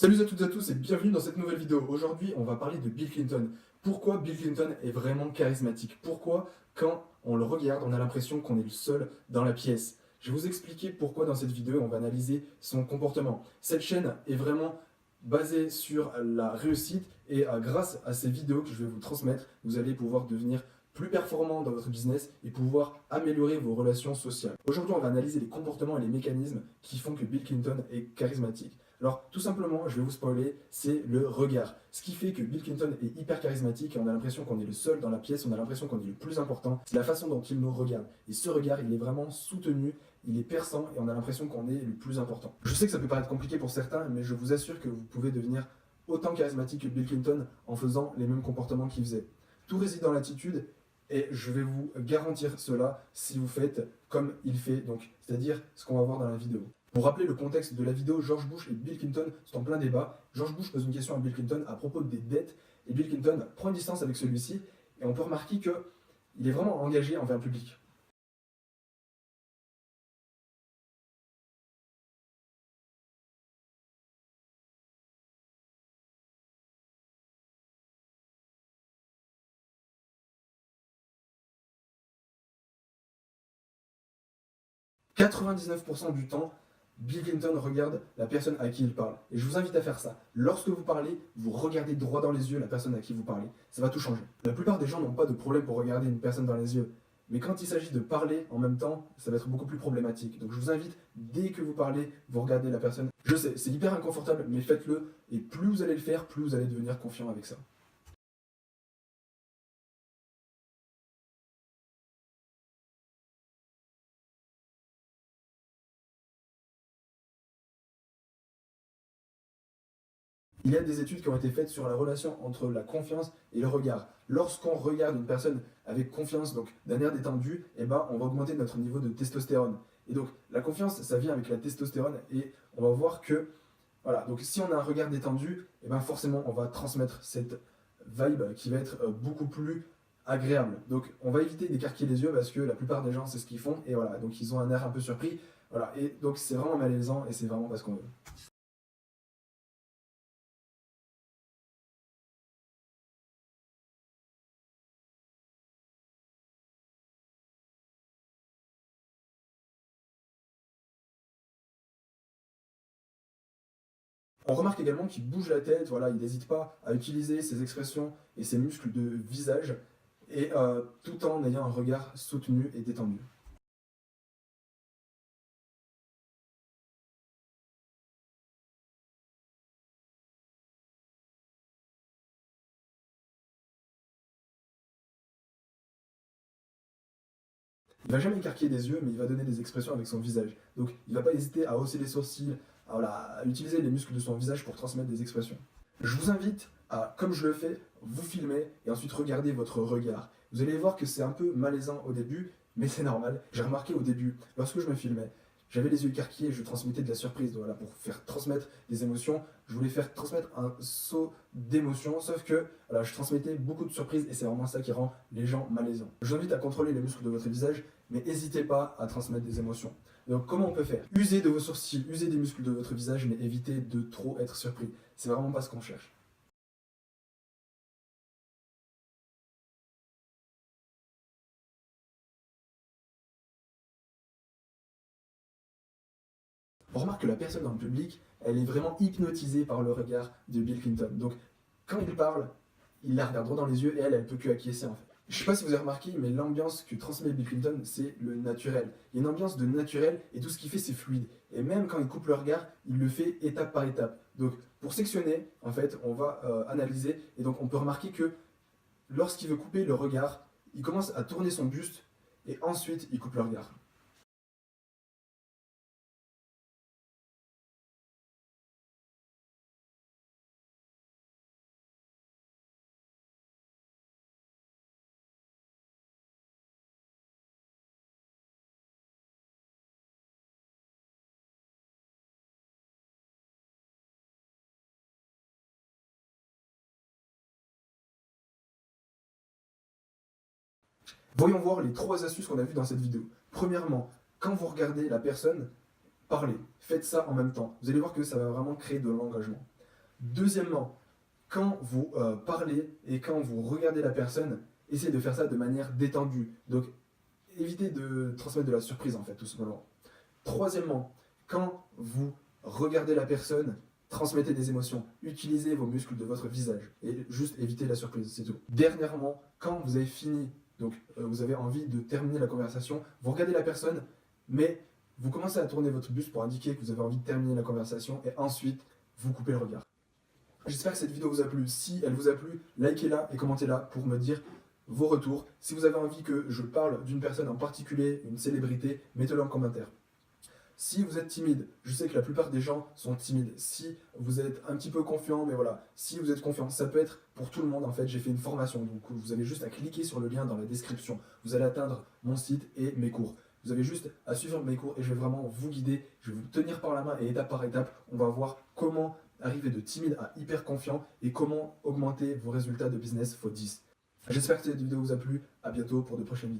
Salut à toutes et à tous et bienvenue dans cette nouvelle vidéo. Aujourd'hui, on va parler de Bill Clinton. Pourquoi Bill Clinton est vraiment charismatique? Pourquoi, quand on le regarde, on a l'impression qu'on est le seul dans la pièce? Je vais vous expliquer pourquoi dans cette vidéo, on va analyser son comportement. Cette chaîne est vraiment basée sur la réussite et grâce à ces vidéos que je vais vous transmettre, vous allez pouvoir devenir plus performant dans votre business et pouvoir améliorer vos relations sociales. Aujourd'hui, on va analyser les comportements et les mécanismes qui font que Bill Clinton est charismatique. Alors, tout simplement, je vais vous spoiler, c'est le regard. Ce qui fait que Bill Clinton est hyper charismatique et on a l'impression qu'on est le seul dans la pièce, on a l'impression qu'on est le plus important, c'est la façon dont il nous regarde. Et ce regard, il est vraiment soutenu, il est perçant et on a l'impression qu'on est le plus important. Je sais que ça peut paraître compliqué pour certains, mais je vous assure que vous pouvez devenir autant charismatique que Bill Clinton en faisant les mêmes comportements qu'il faisait. Tout réside dans l'attitude et je vais vous garantir cela si vous faites comme il fait, donc c'est-à-dire ce qu'on va voir dans la vidéo. Pour rappeler le contexte de la vidéo, George Bush et Bill Clinton sont en plein débat. George Bush pose une question à Bill Clinton à propos des dettes et Bill Clinton prend une distance avec celui-ci et on peut remarquer qu'il est vraiment engagé envers le public. « 99% du temps, Bill Clinton regarde la personne à qui il parle. Et je vous invite à faire ça. Lorsque vous parlez, vous regardez droit dans les yeux la personne à qui vous parlez. Ça va tout changer. La plupart des gens n'ont pas de problème pour regarder une personne dans les yeux. Mais quand il s'agit de parler en même temps, ça va être beaucoup plus problématique. Donc je vous invite, dès que vous parlez, vous regardez la personne. Je sais, c'est hyper inconfortable, mais faites-le. Et plus vous allez le faire, plus vous allez devenir confiant avec ça. Il y a des études qui ont été faites sur la relation entre la confiance et le regard. Lorsqu'on regarde une personne avec confiance, donc d'un air détendu, eh ben, on va augmenter notre niveau de testostérone. Et donc la confiance, ça vient avec la testostérone et on va voir que, voilà, donc si on a un regard détendu, eh ben, forcément on va transmettre cette vibe qui va être beaucoup plus agréable. Donc on va éviter d'écarquer les yeux parce que la plupart des gens c'est ce qu'ils font et voilà, donc ils ont un air un peu surpris. Voilà, et donc c'est vraiment malaisant et c'est vraiment pas ce qu'on veut. On remarque également qu'il bouge la tête, voilà, il n'hésite pas à utiliser ses expressions et ses muscles de visage, et tout en ayant un regard soutenu et détendu. Il va jamais écarquer des yeux, mais il va donner des expressions avec son visage. Donc il ne va pas hésiter à hausser les sourcils, voilà, à utiliser les muscles de son visage pour transmettre des expressions. Je vous invite à, comme je le fais, vous filmer et ensuite regarder votre regard. Vous allez voir que c'est un peu malaisant au début, mais c'est normal. J'ai remarqué au début, lorsque je me filmais, j'avais les yeux écarquillés et je transmettais de la surprise. Voilà, pour faire transmettre des émotions, je voulais faire transmettre un saut d'émotion, sauf que voilà, je transmettais beaucoup de surprises et c'est vraiment ça qui rend les gens malaisants. Je vous invite à contrôler les muscles de votre visage, mais n'hésitez pas à transmettre des émotions. Donc comment on peut faire? Usez de vos sourcils, usez des muscles de votre visage, mais évitez de trop être surpris. C'est vraiment pas ce qu'on cherche. On remarque que la personne dans le public, elle est vraiment hypnotisée par le regard de Bill Clinton. Donc, quand il parle, il la regarde droit dans les yeux et elle peut que acquiescer en fait. Je ne sais pas si vous avez remarqué, mais l'ambiance que transmet Bill Clinton, c'est le naturel. Il y a une ambiance de naturel et tout ce qu'il fait, c'est fluide. Et même quand il coupe le regard, il le fait étape par étape. Donc, pour sectionner, en fait, on va analyser et donc on peut remarquer que lorsqu'il veut couper le regard, il commence à tourner son buste et ensuite il coupe le regard. Voyons voir les 3 astuces qu'on a vues dans cette vidéo. Premièrement, quand vous regardez la personne, parlez. Faites ça en même temps. Vous allez voir que ça va vraiment créer de l'engagement. Deuxièmement, quand vous parlez et quand vous regardez la personne, essayez de faire ça de manière détendue. Donc, évitez de transmettre de la surprise, en fait, tout simplement. Troisièmement, quand vous regardez la personne, transmettez des émotions. Utilisez vos muscles de votre visage et juste évitez la surprise, c'est tout. Dernièrement, quand vous avez fini, donc vous avez envie de terminer la conversation, vous regardez la personne, mais vous commencez à tourner votre buste pour indiquer que vous avez envie de terminer la conversation et ensuite vous coupez le regard. J'espère que cette vidéo vous a plu. Si elle vous a plu, likez-la et commentez-la pour me dire vos retours. Si vous avez envie que je parle d'une personne en particulier, une célébrité, mettez-le en commentaire. Si vous êtes timide, je sais que la plupart des gens sont timides. Si vous êtes un petit peu confiant, mais voilà, si vous êtes confiant, ça peut être pour tout le monde en fait. J'ai fait une formation, donc vous avez juste à cliquer sur le lien dans la description. Vous allez atteindre mon site et mes cours. Vous avez juste à suivre mes cours et je vais vraiment vous guider. Je vais vous tenir par la main et étape par étape, on va voir comment arriver de timide à hyper confiant et comment augmenter vos résultats de business x10. J'espère que cette vidéo vous a plu. À bientôt pour de prochaines vidéos.